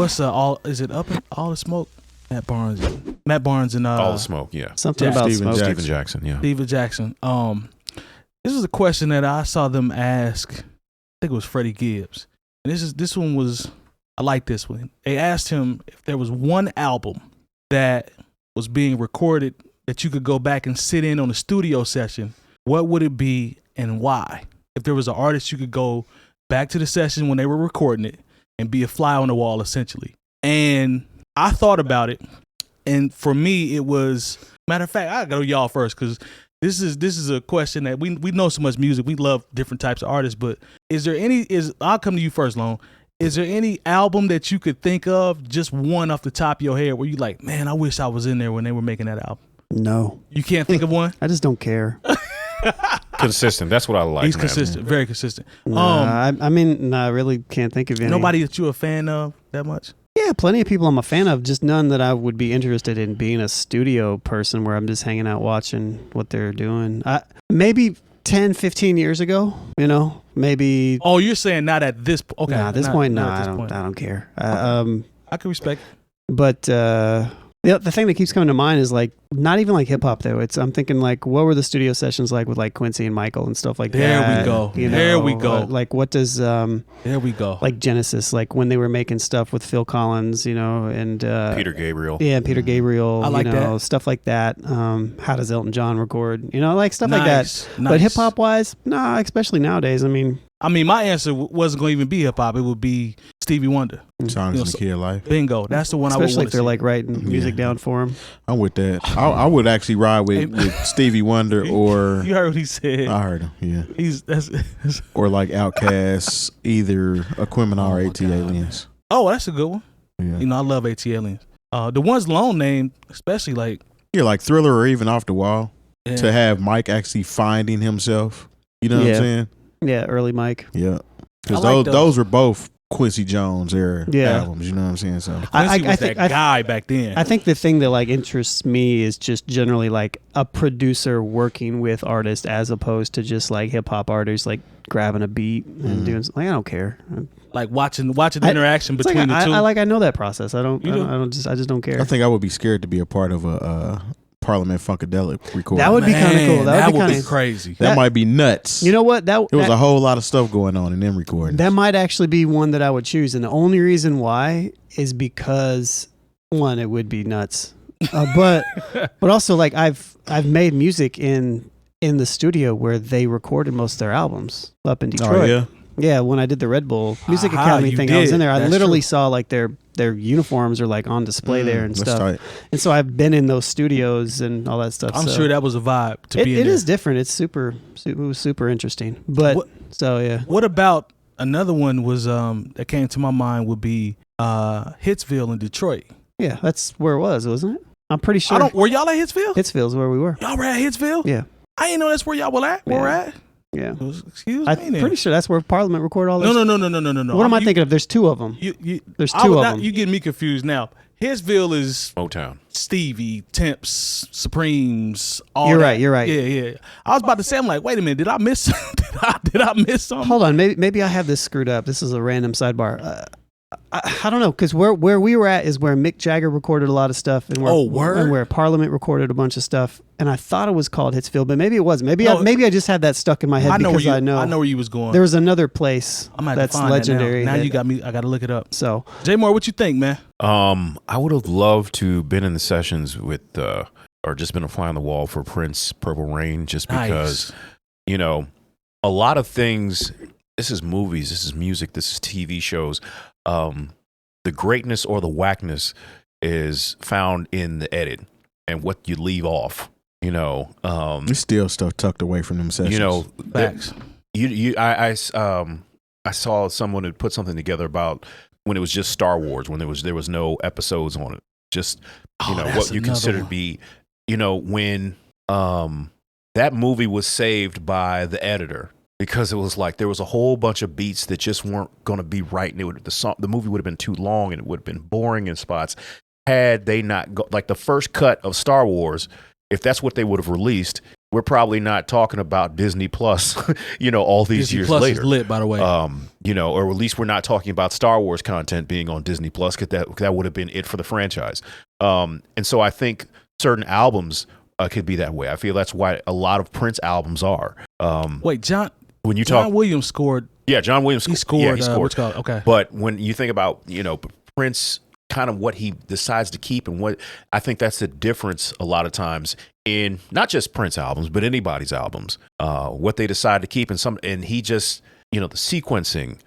what's all? Is it up in All the Smoke? Matt Barnes and All the Smoke, yeah. Something about Smoke. Steven Jackson, yeah. Steven Jackson. This was a question that I saw them ask. I think it was Freddie Gibbs. And this one was, I like this one. They asked him if there was one album that was being recorded that you could go back and sit in on a studio session, what would it be and why? If there was an artist you could go back to the session when they were recording it and be a fly on the wall, essentially. And I thought about it, and for me, it was, matter of fact, I gotta go y'all first, because this is a question that we know so much music. We love different types of artists, but I'll come to you first, Lone. Is there any album that you could think of, just one off the top of your head, where you like, man, I wish I was in there when they were making that album? No. You can't think of one? I just don't care. Consistent. That's what I like. He's man. consistent, very consistent. I really can't think of any. Nobody that you're a fan of that much? Yeah, plenty of people I'm a fan of, just none that I would be interested in being a studio person where I'm just hanging out watching what they're doing. Maybe 10, 15 years ago, maybe. Oh, you're saying not at this point? Okay. Nah, at this point, no, I don't care. Okay. I can respect it. But the thing that keeps coming to mind is like, not even like hip hop though. I'm thinking like, what were the studio sessions like with like Quincy and Michael and stuff like there that? We go. There we go. Like what does there we go. Like Genesis, like when they were making stuff with Phil Collins, and Peter Gabriel. Yeah, Peter Gabriel. I like that. Stuff like that. How does Elton John record? Like stuff like that. Nice. But hip hop wise, nah, especially nowadays. I mean, my answer wasn't going to even be hip hop. It would be Stevie Wonder. Songs in the Key of Life. Bingo. That's the one. Especially I would if they're like writing music down for him. I'm with that. I would actually ride with Stevie Wonder or. You heard what he said. I heard him. Yeah. That's or like Outkast, either 𝗏𝗏 or 𝐴𝑇Aliens. Oh, that's a good one. Yeah. I love 𝐴𝑇Aliens. The ones Lone named, especially like. Yeah, like Thriller or even Off the Wall. Yeah. To have Mike actually finding himself. You know what I'm saying? Yeah, early Mike. Yeah. Because those were both Quincy Jones era albums, you know what I'm saying? So Quincy was that guy back then. I think the thing that like interests me is just generally like a producer working with artists as opposed to just like hip hop artists like grabbing a beat and doing something. I don't care. Like watching the interaction between the two. I know that process. I just don't care. I think I would be scared to be a part of a Parliament Funkadelic recording. That would be kind of cool. That would be crazy. That might be nuts. You know what? There was a whole lot of stuff going on in them recordings. That might actually be one that I would choose, and the only reason why is because one, it would be nuts, but also like I've made music in the studio where they recorded most of their albums up in Detroit. Oh, yeah. Yeah, when I did the Red Bull Music Academy thing, I was in there. I literally saw like their uniforms are like on display there and stuff. Tight. And so I've been in those studios and all that stuff. I'm sure that was a vibe to be in there. It is different. It was super interesting. But What about another one was that came to my mind would be Hitsville in Detroit. Yeah, that's where it was, wasn't it? I'm pretty sure. Were y'all at Hitsville? Hitsville's where we were. Y'all were at Hitsville? Yeah. I didn't know that's where y'all were at. Yeah. We're at. Yeah. Excuse me. I'm pretty sure that's where Parliament recorded all this. No. What am I thinking of? There's two of them. There's two of them. You getting me confused now. Hitsville is Motown. Stevie, Temps, Supremes. All You're that. right. Yeah. I was about to say, I'm like, wait a minute, did I miss? did I miss something? Hold on, maybe I have this screwed up. This is a random sidebar. I don't know, because where we were at is where Mick Jagger recorded a lot of stuff, and where Parliament recorded a bunch of stuff. And I thought it was called Hitsville, but maybe it wasn't. Maybe I just had that stuck in my head because I know where you was going. There was another place that's legendary. Now you got me. I got to look it up. So, J Moore, what you think, man? I would have loved to been in the sessions with, or just been a fly on the wall for Prince, Purple Rain, just because, a lot of things. This is movies. This is music. This is TV shows. The greatness or the whackness is found in the edit and what you leave off. There's still stuff tucked away from them sessions. Facts. I saw someone had put something together about when it was just Star Wars, when there was no episodes on it. Just what you consider to be, when that movie was saved by the editor. Because it was like there was a whole bunch of beats that just weren't going to be right, and the movie would have been too long, and it would have been boring in spots had they not like the first cut of Star Wars. If that's what they would have released, we're probably not talking about Disney Plus, all these Disney years Plus later. Is lit, by the way. Or at least we're not talking about Star Wars content being on Disney Plus, because that would have been it for the franchise. And so I think certain albums could be that way. I feel that's why a lot of Prince albums are. Wait, John Williams scored. Yeah, John Williams. He scored. Yeah, he scored. What's called? Okay. But when you think about Prince, kind of what he decides to keep, and what I think that's the difference a lot of times in not just Prince albums, but anybody's albums, what they decide to keep, and he just, the sequencing,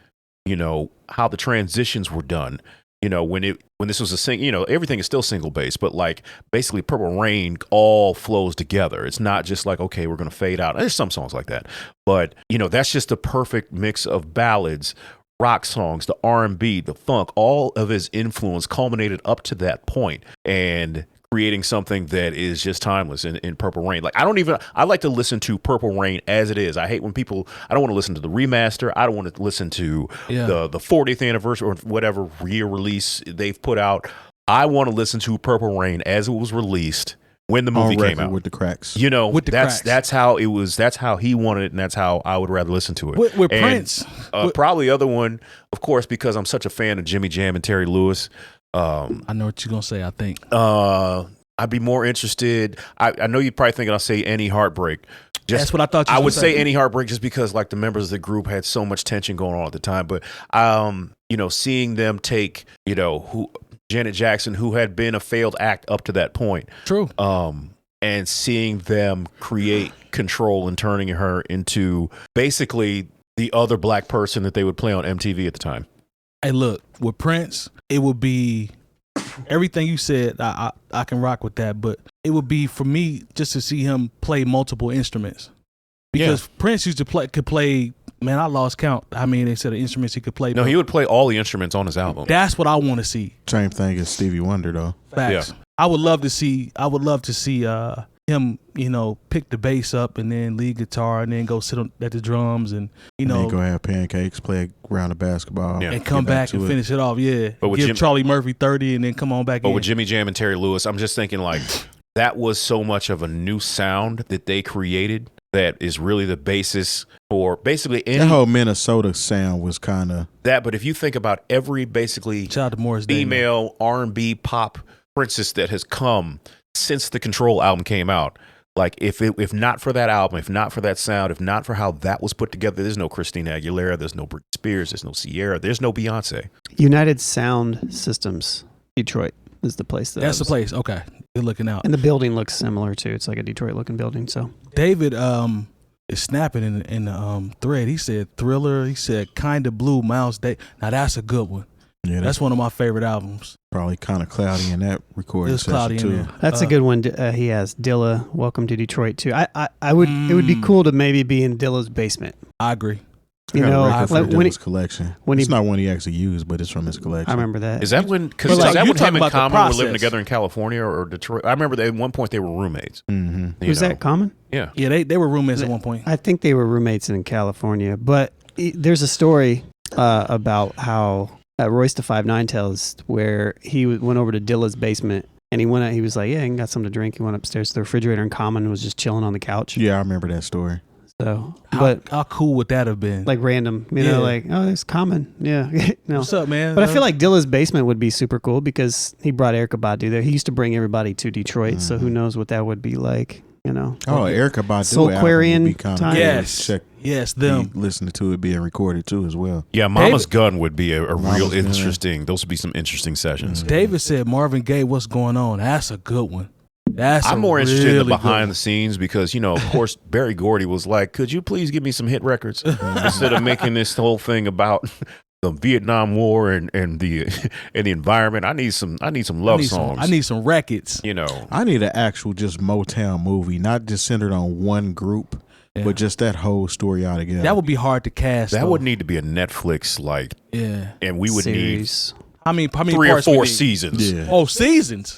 how the transitions were done, when this was everything is still single bass, but like basically Purple Rain all flows together. It's not just like, okay, we're going to fade out. There's some songs like that, but that's just the perfect mix of ballads, rock songs, the R&B, the funk, all of his influence culminated up to that point and creating something that is just timeless in Purple Rain. Like I like to listen to Purple Rain as it is. I hate when I don't want to listen to the remaster. I don't want to listen to the 40th anniversary or whatever year release they've put out. I want to listen to Purple Rain as it was released when the movie came out, with the cracks. With the cracks. That's how it was. That's how he wanted it, and that's how I would rather listen to it. With Prince, probably the other one, of course, because I'm such a fan of Jimmy Jam and Terry Lewis. I know what you're gonna say. I think I'd be more interested. I know you're probably thinking I'll say Any Heartbreak. That's what I thought. I would say Any Heartbreak just because like the members of the group had so much tension going on at the time. But seeing them take Janet Jackson, who had been a failed act up to that point. True. And seeing them create Control and turning her into basically the other black person that they would play on MTV at the time. Hey, look, with Prince, it would be everything you said. I can rock with that, but it would be for me just to see him play multiple instruments, because Prince could play. Man, I lost count. I mean, they said the instruments he could play. No, he would play all the instruments on his album. That's what I want to see. Same thing as Stevie Wonder, though. Facts. Yeah. I would love to see him, pick the bass up and then lead guitar and then go sit at the drums and then go have pancakes, play a round of basketball, and come back and finish it off. Yeah, but give Charlie Murphy 30 and then come on back. But with Jimmy Jam and Terry Lewis, I'm just thinking like that was so much of a new sound that they created that is really the basis for basically any. That whole Minnesota sound was kind of that. But if you think about every basically shout out to Morris female R&B pop princess that has come since the Control album came out, like if not for that album, if not for that sound, if not for how that was put together, there's no Christina Aguilera, there's no Britney Spears, there's no Sierra, there's no Beyonce. Sound Systems, Detroit is the place. That's the place. Okay, good looking out. And the building looks similar too. It's like a Detroit looking building. So David is snapping in the thread. He said Thriller. He said Kinda Blue, Miles Davis. Now that's a good one. Yeah, that's one of my favorite albums. Probably kind of cloudy in that recording session cloudy too. In there. That's a good one. He has Dilla, Welcome to Detroit too. I would. It would be cool to maybe be in Dilla's basement. I agree. From Dilla's collection. It's not one he actually used, but it's from his collection. I remember that. Is that when? Because is that when him and Common were living together in California or Detroit? I remember that at one point they were roommates. Mm-hmm. Was that Common? Yeah. Yeah, they were roommates at one point. I think they were roommates in California. But there's a story about how Royce the 5'9" tells where he went over to Dilla's basement and he went out. He was like, "Yeah, I got something to drink." He went upstairs to the refrigerator and Common was just chilling on the couch. Yeah, I remember that story. So, how cool would that have been? Like random, like, oh, there's Common. Yeah. No. What's up, man? But I feel like Dilla's basement would be super cool because he brought Erykah Badu there. He used to bring everybody to Detroit, so who knows what that would be like, Oh, Erykah Badu Soulquarian would be kind of yes, them listening to it being recorded too as well. Yeah, Mama's Gun would be a real interesting. Those would be some interesting sessions. Mm-hmm. David said Marvin Gaye, "What's Going On?" That's a good one. I'm more interested in the behind the senes because, of course, Berry Gordy was like, "Could you please give me some hit records instead of making this whole thing about the Vietnam War and the environment? I need some love songs. I need some records. I need an actual just Motown movie, not just centered on one group, but just that whole story out together. That would be hard to cast. That would need to be a Netflix and we would series. need how many 3 or 4 seasons. Yeah. Oh, seasons.